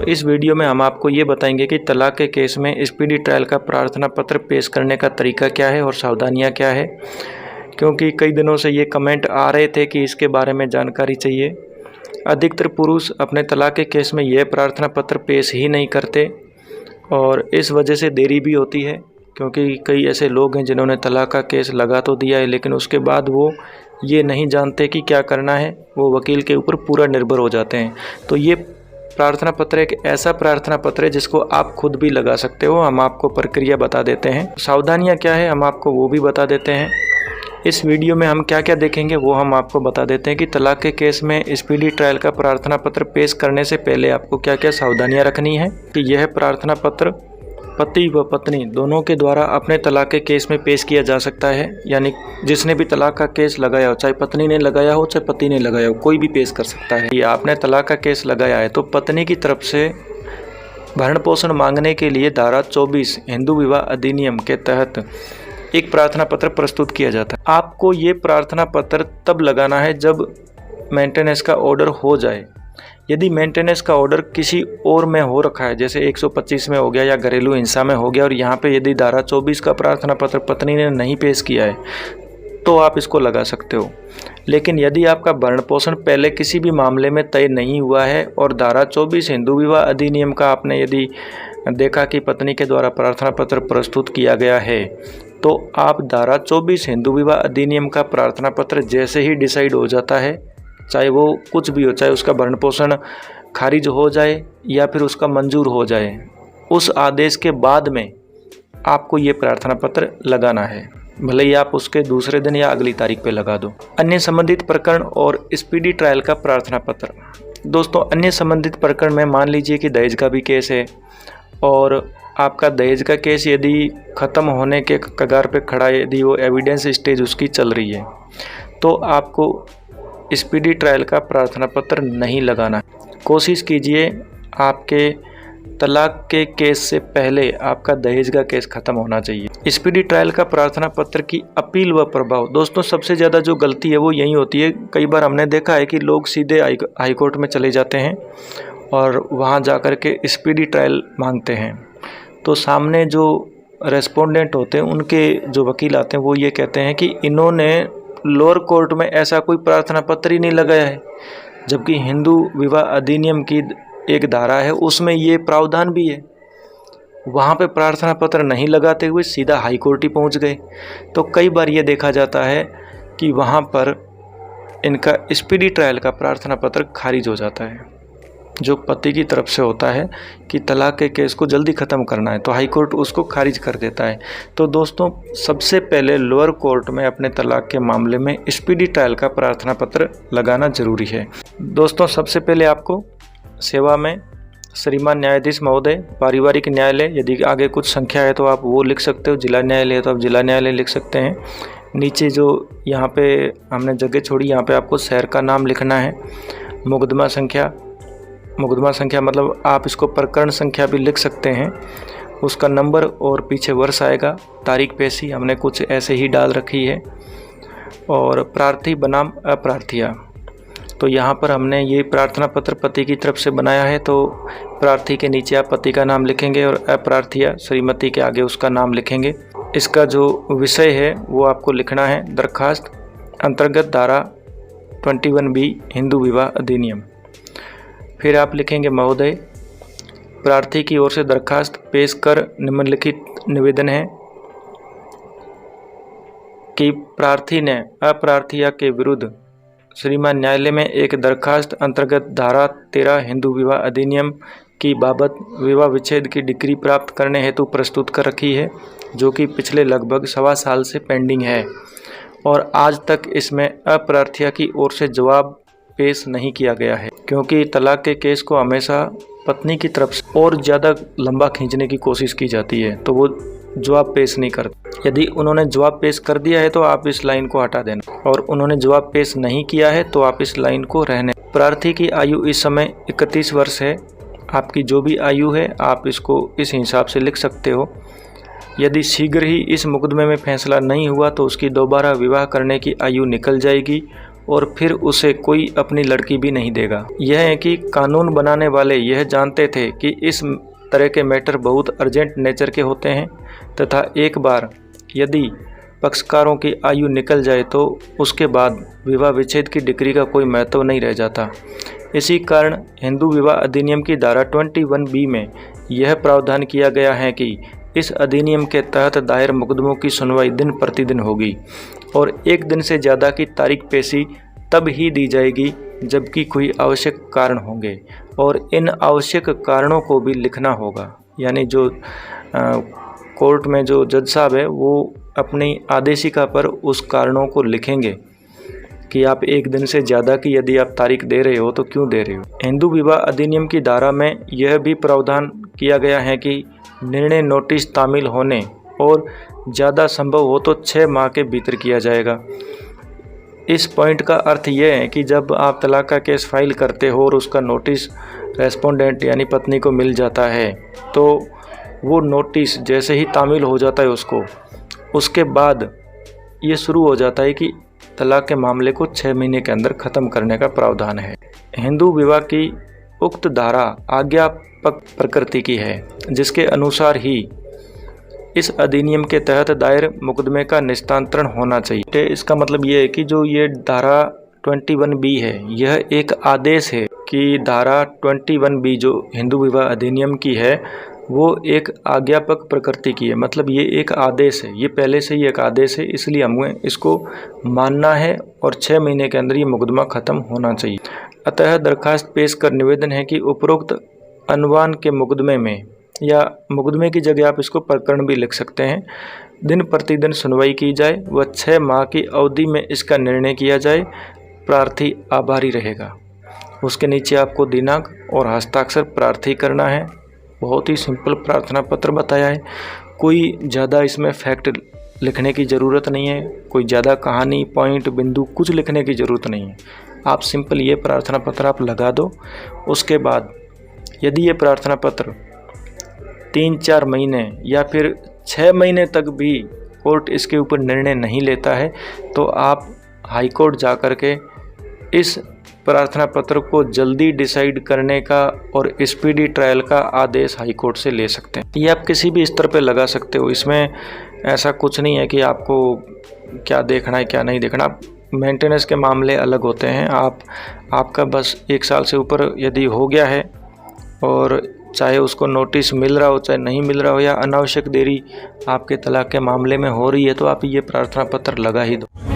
इस वीडियो में हम आपको ये बताएंगे कि तलाक के केस में स्पीडी ट्रायल का प्रार्थना पत्र पेश करने का तरीका क्या है और सावधानियां क्या है, क्योंकि कई दिनों से ये कमेंट आ रहे थे कि इसके बारे में जानकारी चाहिए। अधिकतर पुरुष अपने तलाक के केस में यह प्रार्थना पत्र पेश ही नहीं करते और इस वजह से देरी भी होती है, क्योंकि कई ऐसे लोग हैं जिन्होंने तलाक का केस लगा तो दिया है लेकिन उसके बाद वो ये नहीं जानते कि क्या करना है, वो वकील के ऊपर पूरा निर्भर हो जाते हैं। तो ये प्रार्थना पत्र एक ऐसा प्रार्थना पत्र है जिसको आप खुद भी लगा सकते हो। हम आपको प्रक्रिया बता देते हैं, सावधानियां क्या है हम आपको वो भी बता देते हैं। इस वीडियो में हम क्या क्या देखेंगे वो हम आपको बता देते हैं कि तलाक के केस में स्पीडी ट्रायल का प्रार्थना पत्र पेश करने से पहले आपको क्या क्या सावधानियां रखनी है कि यह प्रार्थना पत्र पति व पत्नी दोनों के द्वारा अपने तलाक के केस में पेश किया जा सकता है। यानी जिसने भी तलाक का केस लगाया हो, चाहे पत्नी ने लगाया हो चाहे पति ने लगाया हो, कोई भी पेश कर सकता है। या आपने तलाक का केस लगाया है तो पत्नी की तरफ से भरण पोषण मांगने के लिए धारा 24 हिंदू विवाह अधिनियम के तहत एक प्रार्थना पत्र प्रस्तुत किया जाता है। आपको ये प्रार्थना पत्र तब लगाना है जब मेंटेनेंस का ऑर्डर हो जाए। यदि मेंटेनेंस का ऑर्डर किसी और में हो रखा है, जैसे 125 में हो गया या घरेलू हिंसा में हो गया, और यहाँ पे यदि धारा 24 का प्रार्थना पत्र पत्नी ने नहीं पेश किया है तो आप इसको लगा सकते हो। लेकिन यदि आपका भरण पोषण पहले किसी भी मामले में तय नहीं हुआ है और धारा 24 हिंदू विवाह अधिनियम का आपने यदि देखा कि पत्नी के द्वारा प्रार्थना पत्र प्रस्तुत किया गया है, तो आप धारा 24 हिंदू विवाह अधिनियम का प्रार्थना पत्र जैसे ही डिसाइड हो जाता है, चाहे वो कुछ भी हो, चाहे उसका भरण पोषण खारिज हो जाए या फिर उसका मंजूर हो जाए, उस आदेश के बाद में आपको ये प्रार्थना पत्र लगाना है, भले ही आप उसके दूसरे दिन या अगली तारीख पे लगा दो। अन्य संबंधित प्रकरण और स्पीडी ट्रायल का प्रार्थना पत्र। दोस्तों, अन्य संबंधित प्रकरण में मान लीजिए कि दहेज का भी केस है और आपका दहेज का केस यदि ख़त्म होने के कगार पे खड़ा है, यदि वो एविडेंस स्टेज उसकी चल रही है, तो आपको स्पीडी ट्रायल का प्रार्थना पत्र नहीं लगाना। कोशिश कीजिए आपके तलाक के केस से पहले आपका दहेज का केस ख़त्म होना चाहिए। स्पीडी ट्रायल का प्रार्थना पत्र की अपील व प्रभाव। दोस्तों, सबसे ज़्यादा जो गलती है वो यही होती है। कई बार हमने देखा है कि लोग सीधे हाई कोर्ट में चले जाते हैं और वहाँ जा कर के स्पीडी ट्रायल मांगते हैं, तो सामने जो रेस्पोंडेंट होते हैं उनके जो वकील आते हैं वो ये कहते हैं कि इन्होंने लोअर कोर्ट में ऐसा कोई प्रार्थना पत्र ही नहीं लगाया है, जबकि हिंदू विवाह अधिनियम की एक धारा है उसमें ये प्रावधान भी है। वहाँ पे प्रार्थना पत्र नहीं लगाते हुए सीधा हाई कोर्ट ही पहुँच गए। तो कई बार ये देखा जाता है कि वहाँ पर इनका स्पीडी ट्रायल का प्रार्थना पत्र खारिज हो जाता है, जो पति की तरफ से होता है कि तलाक के केस को जल्दी ख़त्म करना है, तो हाई कोर्ट उसको खारिज कर देता है। तो दोस्तों, सबसे पहले लोअर कोर्ट में अपने तलाक के मामले में स्पीडी ट्रायल का प्रार्थना पत्र लगाना ज़रूरी है। दोस्तों, सबसे पहले आपको सेवा में श्रीमान न्यायाधीश महोदय, पारिवारिक न्यायालय, यदि आगे कुछ संख्या है तो आप वो लिख सकते हो, जिला न्यायालय है तो आप जिला न्यायालय लिख सकते हैं। नीचे जो यहाँ पे हमने जगह छोड़ी, यहाँ पे आपको शहर का नाम लिखना है। मुकदमा संख्या मतलब आप इसको प्रकरण संख्या भी लिख सकते हैं, उसका नंबर और पीछे वर्ष आएगा। तारीख पेशी हमने कुछ ऐसे ही डाल रखी है। और प्रार्थी बनाम अप्रार्थिया, तो यहाँ पर हमने ये प्रार्थना पत्र पति की तरफ से बनाया है, तो प्रार्थी के नीचे आप पति का नाम लिखेंगे और अप्रार्थिया श्रीमती के आगे उसका नाम लिखेंगे। इसका जो विषय है वो आपको लिखना है दरखास्त अंतर्गत धारा 21B हिंदू विवाह अधिनियम। फिर आप लिखेंगे महोदय, प्रार्थी की ओर से दरखास्त पेश कर निम्नलिखित निवेदन है कि प्रार्थी ने अप्रार्थिया के विरुद्ध श्रीमान न्यायालय में एक दरखास्त अंतर्गत धारा 13 हिंदू विवाह अधिनियम की बाबत विवाह विच्छेद की डिक्री प्राप्त करने हेतु प्रस्तुत कर रखी है, जो कि पिछले लगभग 1.25 साल से पेंडिंग है और आज तक इसमें अप्रार्थिया की ओर से जवाब पेश नहीं किया गया है, क्योंकि तलाक के केस को हमेशा पत्नी की तरफ से और ज़्यादा लंबा खींचने की कोशिश की जाती है, तो वो जवाब पेश नहीं करते। यदि उन्होंने जवाब पेश कर दिया है तो आप इस लाइन को हटा देना, और उन्होंने जवाब पेश नहीं किया है तो आप इस लाइन को रहने। प्रार्थी की आयु इस समय 31 वर्ष है। आपकी जो भी आयु है आप इसको इस हिसाब से लिख सकते हो। यदि शीघ्र ही इस मुकदमे में फैसला नहीं हुआ तो उसकी दोबारा विवाह करने की आयु निकल जाएगी और फिर उसे कोई अपनी लड़की भी नहीं देगा। यह है कि कानून बनाने वाले यह जानते थे कि इस तरह के मैटर बहुत अर्जेंट नेचर के होते हैं तथा एक बार यदि पक्षकारों की आयु निकल जाए तो उसके बाद विवाह विच्छेद की डिक्री का कोई महत्व नहीं रह जाता। इसी कारण हिंदू विवाह अधिनियम की धारा 21B में यह प्रावधान किया गया है कि इस अधिनियम के तहत दायर मुकदमों की सुनवाई दिन प्रतिदिन होगी और एक दिन से ज़्यादा की तारीख पेशी तब ही दी जाएगी जबकि कोई आवश्यक कारण होंगे और इन आवश्यक कारणों को भी लिखना होगा। यानी जो कोर्ट में जो जज साहब है वो अपनी आदेशिका पर उस कारणों को लिखेंगे कि आप एक दिन से ज़्यादा की यदि आप तारीख दे रहे हो तो क्यों दे रहे हो। हिंदू विवाह अधिनियम की धारा में यह भी प्रावधान किया गया है कि निर्णय नोटिस तामील होने और ज़्यादा संभव हो तो 6 माह के भीतर किया जाएगा। इस पॉइंट का अर्थ यह है कि जब आप तलाक का केस फाइल करते हो और उसका नोटिस रेस्पोंडेंट यानी पत्नी को मिल जाता है तो वो नोटिस जैसे ही तामील हो जाता है उसके बाद ये शुरू हो जाता है कि तलाक के मामले को 6 महीने के अंदर ख़त्म करने का प्रावधान है। हिंदू विवाह की उक्त धारा आज्ञापक प्रकृति की है जिसके अनुसार ही इस अधिनियम के तहत दायर मुकदमे का निस्तारण होना चाहिए। इसका मतलब ये है कि जो ये धारा 21B है यह एक आदेश है कि धारा 21B जो हिंदू विवाह अधिनियम की है वो एक आज्ञापक प्रकृति की है। मतलब ये एक आदेश है, ये पहले से ही एक आदेश है, इसलिए हमें इसको मानना है और 6 महीने के अंदर ये मुकदमा ख़त्म होना चाहिए। अतः दरखास्त पेश कर निवेदन है कि उपरोक्त अनुवान के मुकदमे में, या मुकदमे की जगह आप इसको प्रकरण भी लिख सकते हैं, दिन प्रतिदिन सुनवाई की जाए व 6 माह की अवधि में इसका निर्णय किया जाए। प्रार्थी आभारी रहेगा। उसके नीचे आपको दिनांक और हस्ताक्षर प्रार्थी करना है। बहुत ही सिंपल प्रार्थना पत्र बताया है, कोई ज़्यादा इसमें फैक्ट लिखने की ज़रूरत नहीं है, कोई ज़्यादा कहानी पॉइंट बिंदु कुछ लिखने की ज़रूरत नहीं है। आप सिंपल ये प्रार्थना पत्र आप लगा दो। उसके बाद यदि ये प्रार्थना पत्र 3-4 महीने या फिर 6 महीने तक भी कोर्ट इसके ऊपर निर्णय नहीं लेता है तो आप हाई कोर्ट जा कर के इस प्रार्थना पत्र को जल्दी डिसाइड करने का और स्पीडी ट्रायल का आदेश हाई कोर्ट से ले सकते हैं। ये आप किसी भी स्तर पे लगा सकते हो, इसमें ऐसा कुछ नहीं है कि आपको क्या देखना है क्या नहीं देखना। मेंटेनेंस के मामले अलग होते हैं। आपका बस 1 साल से ऊपर यदि हो गया है और चाहे उसको नोटिस मिल रहा हो चाहे नहीं मिल रहा हो या अनावश्यक देरी आपके तलाक के मामले में हो रही है तो आप ये प्रार्थना पत्र लगा ही दो।